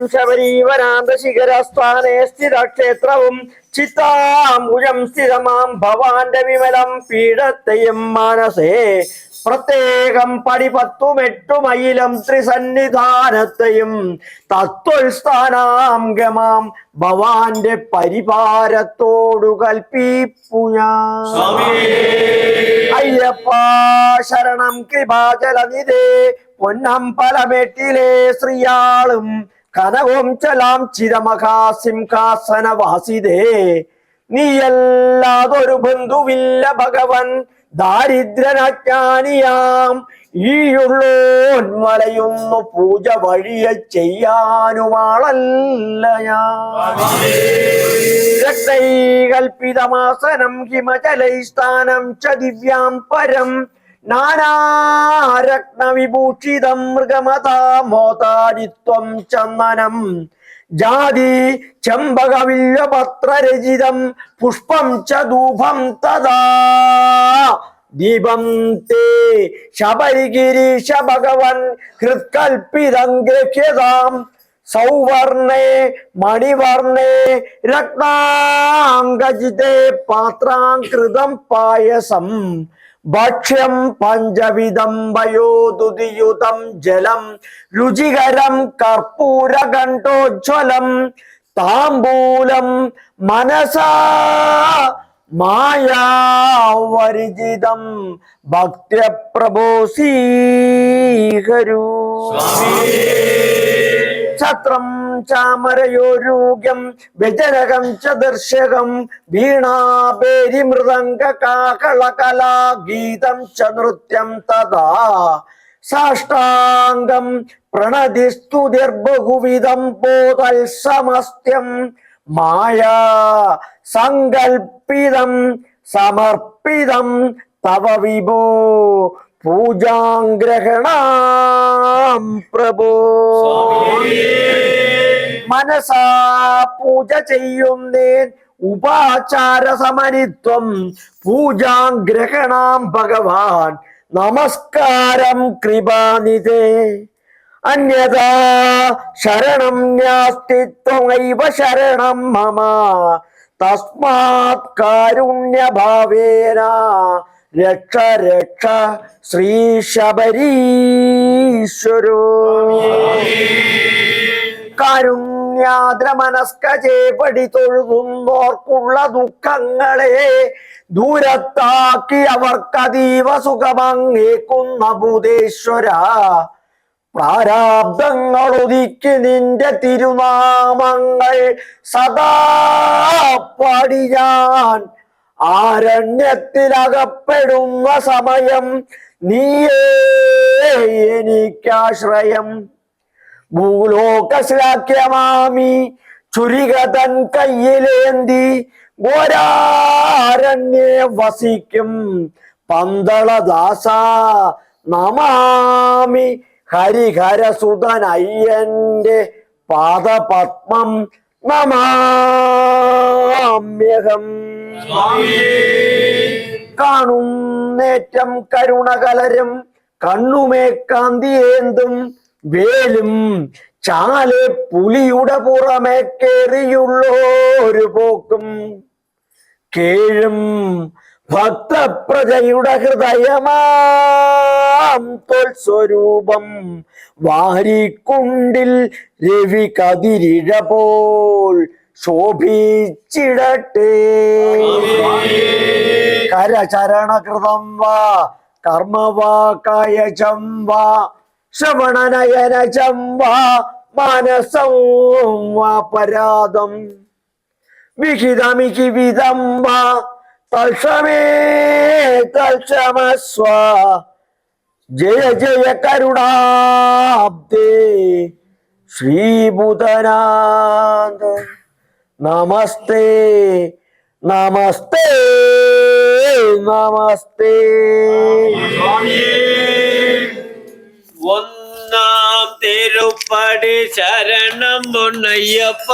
ശബരീവരാന്ത ശിഖരസ്ഥാനേ സ്ഥിരക്ഷേത്രവും ചിത്താംബുജം സ്ഥിരമാം ഭവാന്റെ വിമലം പീഠത്തെയും മാനസേ പ്രത്യേകം പടിപത്തുമെട്ടുമയിലും ത്രിസന്നിധാനത്തെയും തത്വസ്ഥാനാം ഗമാം ഭവാന്റെ പരിപാരത്തോടു കൽപ്പിപ്പു ഞാൻ. അയ്യപ്പ ശരണം കൃപാചലനിധേ പൊന്നമ്പലമേട്ടിലെ ശ്രീയാളും കനവും ചലാം ചിരമഹാസിംഹാസനവാസിതേ നീയല്ലാതൊരു ബന്ധുവില്ല ഭഗവൻ ദാരിദ്രനജ്ഞാനിയാം ഈയുള്ളോൻ മലയുന്നു പൂജ വഴിയെ ചെയ്യാനുമാളല്ല ഞാൻ. രക്തൈകൽപിതമാസനം ഹിമചലൈസ്ഥാനം ച ദിവ്യാം പരം നാനാരത്നവിഭൂഷിതം മൃഗമതാമോതാരിത്വം ചന്ദനം ജാതി ചെമ്പകവില്യപത്രരചിതം പുഷ്പം ച ധൂപം തദാ ദീപം തേ ശബരിഗിരീശ ഭഗവൻ ഹൃത്കൽപിതം ഗൃഹ്യതാം സൗവർണേ മണിവർണേ രത്നാംഗജിതേ പാത്രാംകൃതം പായസം ഭക്ഷ്യം പഞ്ചവിധം വയോദുതിയുതം ജലം രുചികരം കർപ്പൂരകണ്ഠോജ്വലം താംബൂലം മനസാ മായാവരിജിതം ഭക്ത്യപ്രഭോ സ്വീകരൂ. ഛത്രം ചാമരയോരൂഗ്യം വ്യജനകം ച ദർശകം വീണാപേരി മൃദംഗ കാകളകലാ ഗീതം ച നൃത്യം തഥാ സാഷ്ടാംഗം പ്രണതിസ്തുതിർബഹുവിധം പോതൽസമസ്ത്യം മായാ സങ്കൽപ്പിതം സമർപ്പിതം തവ വിഭോ പൂജാഗ്രഹണം പ്രഭോ. മനസാ പൂജ ചെയ്യുന്നേൻ ഉപാചാര സമനിത്വം പൂജാഗ്രഹണം ഭഗവാൻ നമസ്കാരം കൃപാനിധേ. അന്യഥാ ശരണം നാസ്തി ത്വമൈവ ശരണം മമ തസ്മാത് കാരുണ്യഭാവേന രക്ഷ രക്ഷ ശ്രീ ശബരീശ്വരോ. കാരുണ്യാദ്രമനസ്കചേ പടി തൊഴുതുന്നോർക്കുള്ള ദുഃഖങ്ങളെ ദൂരത്താക്കി അവർക്കതീവ സുഖമങ്ങേക്കുന്ന ഭൂതേശ്വര പ്രാരാബ്ദങ്ങൾ ഒതുക്കി നിന്റെ തിരുനാമങ്ങൾ സദാ പാടി ഞാൻ ആരണ്യത്തിലകപ്പെടുന്ന സമയം നീയേ എനിക്കാശ്രയം. ഭൂലോകശ്ലാഘ്യമാമി ചുരിക തൻ കയ്യിലേന്തി ഘോരാരണ്യെ വസിക്കും പന്തളദാസ നമാമി ഹരിഹരസുതനയ്യന്റെ പാദപത്മം നമാമ്യഹം. കാണുന്നേറ്റം കരുണകലരും കണ്ണുമേ കാന്തിയേന്തും വേലും ചാലെ പുലിയുടെ പുറമെ കേറിയുള്ളൊരു പോക്കും കേഴും ഭക്തപ്രജയുടെ ഹൃദയമാം തൊൽസ്വരൂപം വാരിക്കുണ്ടിൽ രവി കതിരിഴ പോൽ ശോഭിച്ചിടട്ടെ. കരചരണകൃതം വാ കർമ്മവാ കായചം വാ ശ്രവണനയനചം വാ മാനസം വാ പരാദം വിഹിതമിഹി വിധം വാ തൽക്ഷമേ തൽക്ഷമസ്വ. ജയ ജയ കരുണാബ്ദേ ശ്രീഭൂതനാഥ നമസ്തേ നമസ്തേ നമസ്തേ. ഒന്നാം തിരുപ്പടി ശരണം പൊന്നയ്യപ്പ.